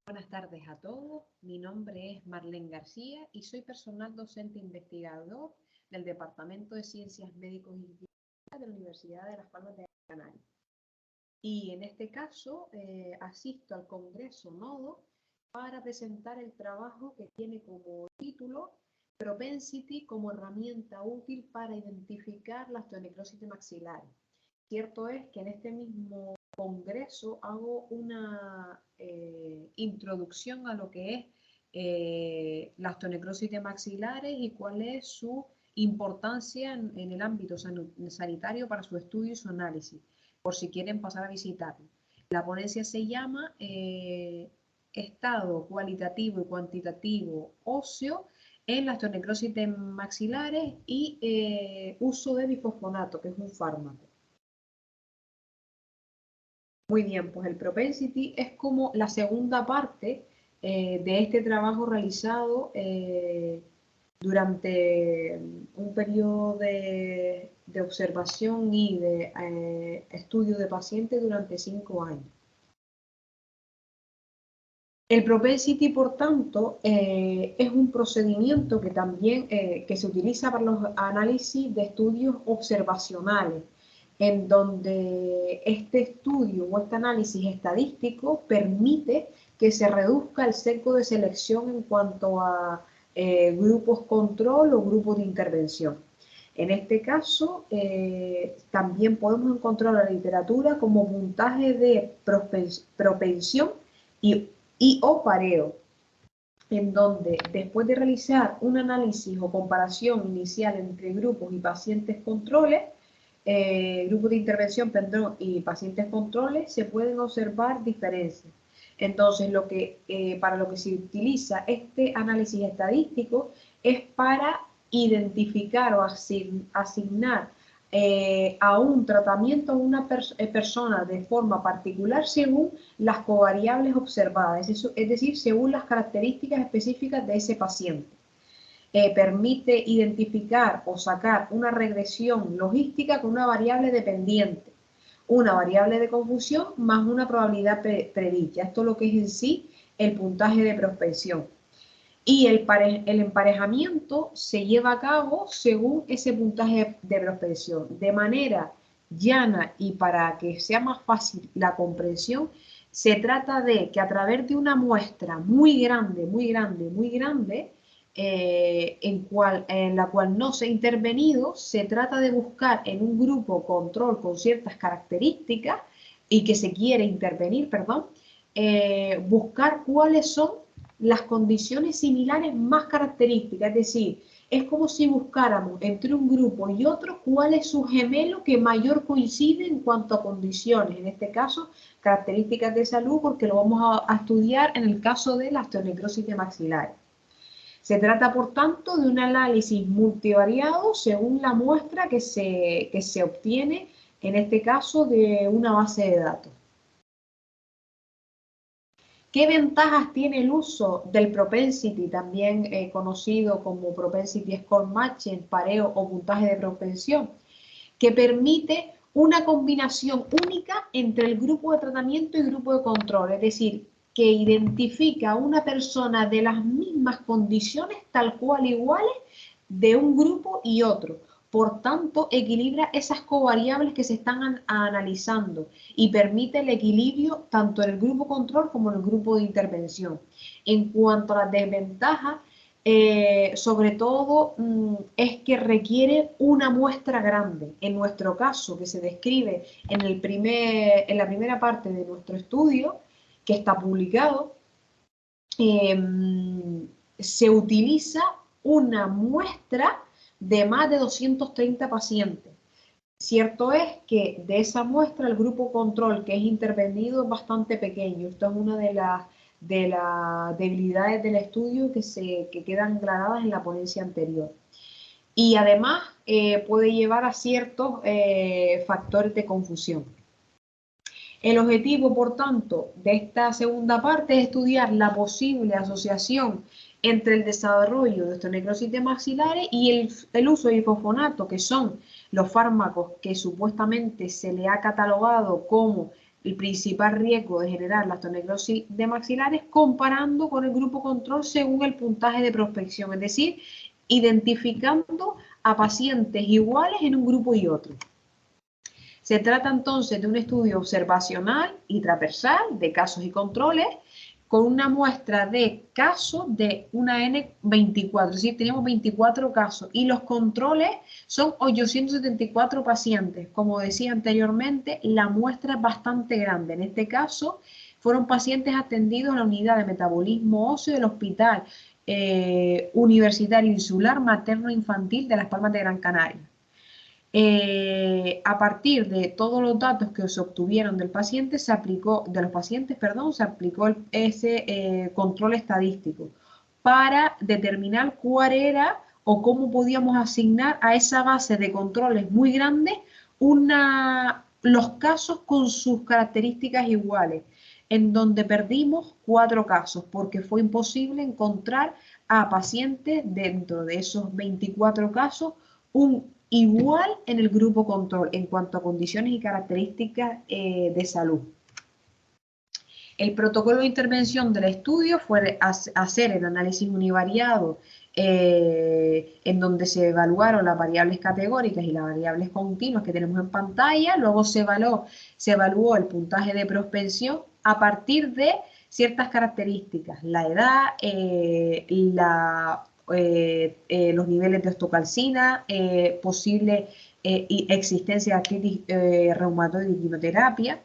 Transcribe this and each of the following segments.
Buenas tardes a todos. Mi nombre es Marlene García y soy personal docente investigador del Departamento de Ciencias Médicos y Clínicas de la Universidad de Las Palmas de Gran Canaria. Y en este caso asisto al Congreso Nodo para presentar el trabajo que tiene como título Propensity como herramienta útil para identificar la osteonecrosis de maxilares. Cierto es que en este mismo congreso hago una introducción a lo que es la osteonecrosis de maxilares y cuál es su importancia en el ámbito sanitario para su estudio y su análisis, por si quieren pasar a visitarlo. La ponencia se llama Estado cualitativo y cuantitativo óseo en la osteonecrosis de maxilares y uso de bifosfonato, que es un fármaco. Muy bien, pues el propensity es como la segunda parte de este trabajo realizado durante un periodo de observación y de estudio de pacientes durante 5 años. El propensity, por tanto, es un procedimiento que también que se utiliza para los análisis de estudios observacionales, en donde este estudio o este análisis estadístico permite que se reduzca el sesgo de selección en cuanto a grupos control o grupos de intervención. En este caso, también podemos encontrar en la literatura como puntaje de propensión y o pareo, en donde después de realizar un análisis o comparación inicial entre grupos y pacientes controles, grupos de intervención y pacientes controles, se pueden observar diferencias. Entonces, para lo que se utiliza este análisis estadístico es para identificar o asignar a un tratamiento a una persona de forma particular según las covariables observadas, es decir, según las características específicas de ese paciente. Permite identificar o sacar una regresión logística con una variable dependiente, una variable de confusión más una probabilidad predicha. Esto es lo que es en sí el puntaje de prospección. Y el emparejamiento se lleva a cabo según ese puntaje de prospección. De manera llana y para que sea más fácil la comprensión, se trata de que a través de una muestra muy grande, en la cual no se ha intervenido, se trata de buscar en un grupo control con ciertas características y que se quiere intervenir, buscar cuáles son las condiciones similares más características, es decir, es como si buscáramos entre un grupo y otro cuál es su gemelo que mayor coincide en cuanto a condiciones, en este caso características de salud, porque lo vamos a estudiar en el caso de la osteonecrosis de maxilares. Se trata, por tanto, de un análisis multivariado según la muestra que se obtiene, en este caso, de una base de datos. ¿Qué ventajas tiene el uso del propensity, también conocido como propensity score matching, pareo o puntaje de propensión? Que permite una combinación única entre el grupo de tratamiento y grupo de control, es decir, que identifica a una persona de las mismas condiciones, tal cual iguales, de un grupo y otro. Por tanto, equilibra esas covariables que se están analizando y permite el equilibrio tanto en el grupo control como en el grupo de intervención. En cuanto a las desventajas, sobre todo es que requiere una muestra grande. En nuestro caso, que se describe en la primera parte de nuestro estudio, que está publicado, se utiliza una muestra de más de 230 pacientes. Cierto es que de esa muestra el grupo control que es intervenido es bastante pequeño. Esto es una de las debilidades del estudio que quedan aclaradas en la ponencia anterior. Y además puede llevar a ciertos factores de confusión. El objetivo, por tanto, de esta segunda parte es estudiar la posible asociación entre el desarrollo de osteonecrosis de maxilares y el uso de bifosfonato, que son los fármacos que supuestamente se le ha catalogado como el principal riesgo de generar la osteonecrosis de maxilares comparando con el grupo control según el puntaje de prospección, es decir, identificando a pacientes iguales en un grupo y otro. Se trata entonces de un estudio observacional y transversal de casos y controles con una muestra de casos de una N24, es decir, tenemos 24 casos y los controles son 874 pacientes. Como decía anteriormente, la muestra es bastante grande. En este caso, fueron pacientes atendidos en la unidad de metabolismo óseo del Hospital Universitario Insular Materno Infantil de Las Palmas de Gran Canaria. A partir de todos los datos que se obtuvieron del paciente, se aplicó ese control estadístico para determinar cuál era o cómo podíamos asignar a esa base de controles muy grande los casos con sus características iguales, en donde perdimos 4 casos porque fue imposible encontrar a pacientes dentro de esos 24 casos igual en el grupo control en cuanto a condiciones y características de salud. El protocolo de intervención del estudio fue hacer el análisis univariado en donde se evaluaron las variables categóricas y las variables continuas que tenemos en pantalla. Luego se evaluó el puntaje de prospección a partir de ciertas características, la edad, los niveles de osteocalcina, posible existencia de artritis reumatoide y quimioterapia.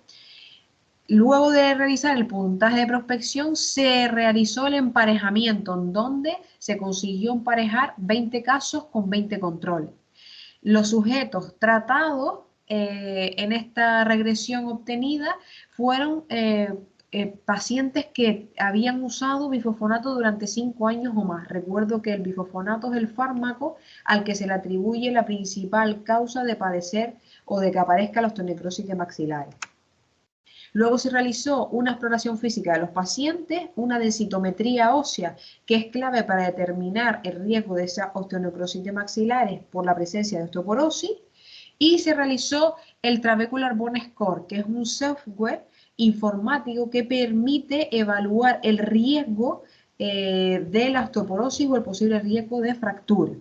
Luego de realizar el puntaje de prospección, se realizó el emparejamiento, en donde se consiguió emparejar 20 casos con 20 controles. Los sujetos tratados en esta regresión obtenida fueron pacientes que habían usado bifosfonato durante 5 años o más. Recuerdo que el bifosfonato es el fármaco al que se le atribuye la principal causa de padecer o de que aparezca la osteonecrosis de maxilares. Luego se realizó una exploración física de los pacientes, una densitometría ósea, que es clave para determinar el riesgo de esa osteonecrosis de maxilares por la presencia de osteoporosis, y se realizó el Trabecular Bone Score, que es un software informático que permite evaluar el riesgo de la osteoporosis o el posible riesgo de fractura.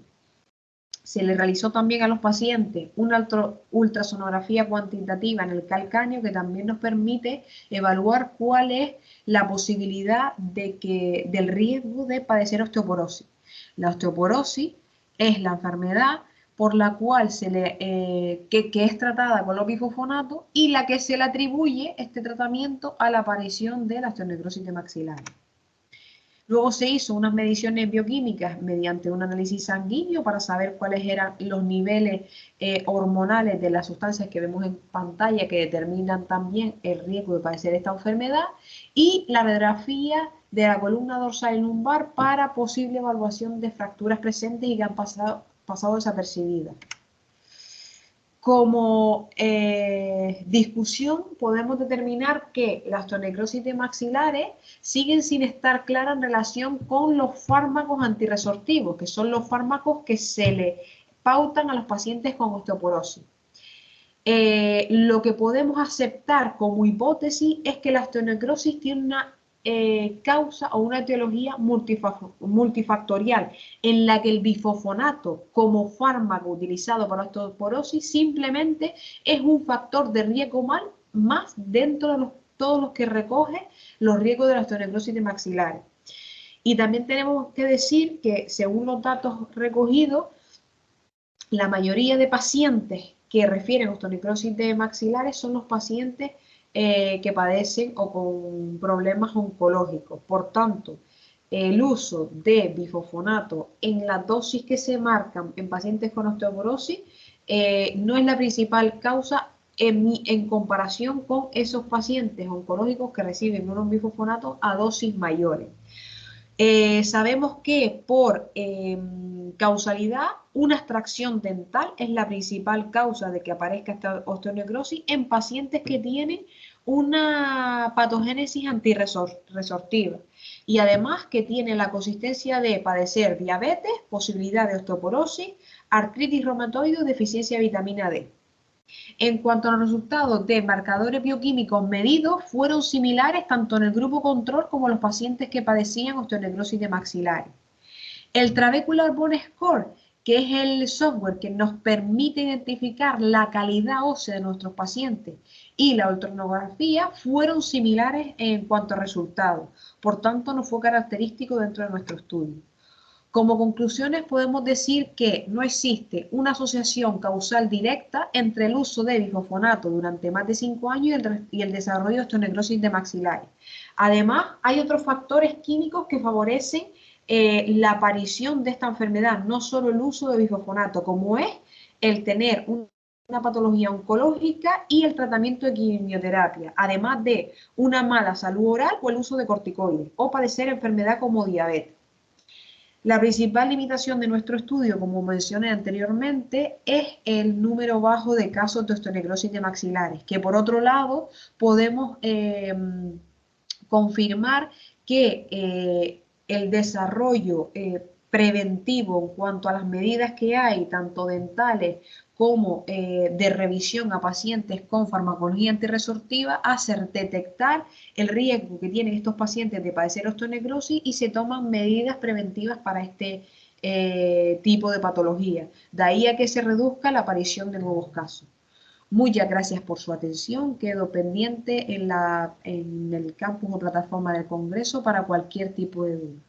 Se le realizó también a los pacientes una ultrasonografía cuantitativa en el calcáneo que también nos permite evaluar cuál es la posibilidad del riesgo de padecer osteoporosis. La osteoporosis es la enfermedad por la cual que es tratada con los bifosfonatos y la que se le atribuye este tratamiento a la aparición de la osteonecrosis de maxilares. Luego se hizo unas mediciones bioquímicas mediante un análisis sanguíneo para saber cuáles eran los niveles hormonales de las sustancias que vemos en pantalla que determinan también el riesgo de padecer esta enfermedad, y la radiografía de la columna dorsal y lumbar para posible evaluación de fracturas presentes y que han pasado desapercibidas. Como discusión podemos determinar que las osteonecrosis de maxilares siguen sin estar claras en relación con los fármacos antirresortivos, que son los fármacos que se le pautan a los pacientes con osteoporosis. Lo que podemos aceptar como hipótesis es que la osteonecrosis tiene una causa o una etiología multifactorial, en la que el bifosfonato como fármaco utilizado para la osteoporosis simplemente es un factor de riesgo más dentro de todos los que recoge los riesgos de la osteonecrosis de maxilares. Y también tenemos que decir que, según los datos recogidos, la mayoría de pacientes que refieren osteonecrosis de maxilares son los pacientes que padecen o con problemas oncológicos. Por tanto, el uso de bifosfonato en la dosis que se marcan en pacientes con osteoporosis no es la principal causa en comparación con esos pacientes oncológicos que reciben unos bifosfonatos a dosis mayores. Sabemos que por causalidad, una extracción dental es la principal causa de que aparezca esta osteonecrosis en pacientes que tienen una patogénesis antirresortiva y además que tiene la consistencia de padecer diabetes, posibilidad de osteoporosis, artritis reumatoide o deficiencia de vitamina D. En cuanto a los resultados de marcadores bioquímicos medidos, fueron similares tanto en el grupo control como en los pacientes que padecían osteonecrosis de maxilares. El Trabecular Bone Score, que es el software que nos permite identificar la calidad ósea de nuestros pacientes, y la ultrasonografía fueron similares en cuanto a resultados. Por tanto, no fue característico dentro de nuestro estudio. Como conclusiones podemos decir que no existe una asociación causal directa entre el uso de bifosfonato durante más de 5 años y el desarrollo de osteonecrosis de maxilares. Además, hay otros factores químicos que favorecen la aparición de esta enfermedad, no solo el uso de bifosfonato, como es el tener una patología oncológica y el tratamiento de quimioterapia, además de una mala salud oral o el uso de corticoides, o padecer enfermedad como diabetes. La principal limitación de nuestro estudio, como mencioné anteriormente, es el número bajo de casos de osteonecrosis de maxilares, que por otro lado podemos confirmar que el desarrollo preventivo en cuanto a las medidas que hay, tanto dentales como de revisión a pacientes con farmacología antirresortiva, hace detectar el riesgo que tienen estos pacientes de padecer osteonecrosis y se toman medidas preventivas para este tipo de patología. De ahí a que se reduzca la aparición de nuevos casos. Muchas gracias por su atención. Quedo pendiente en el campus o plataforma del Congreso para cualquier tipo de duda.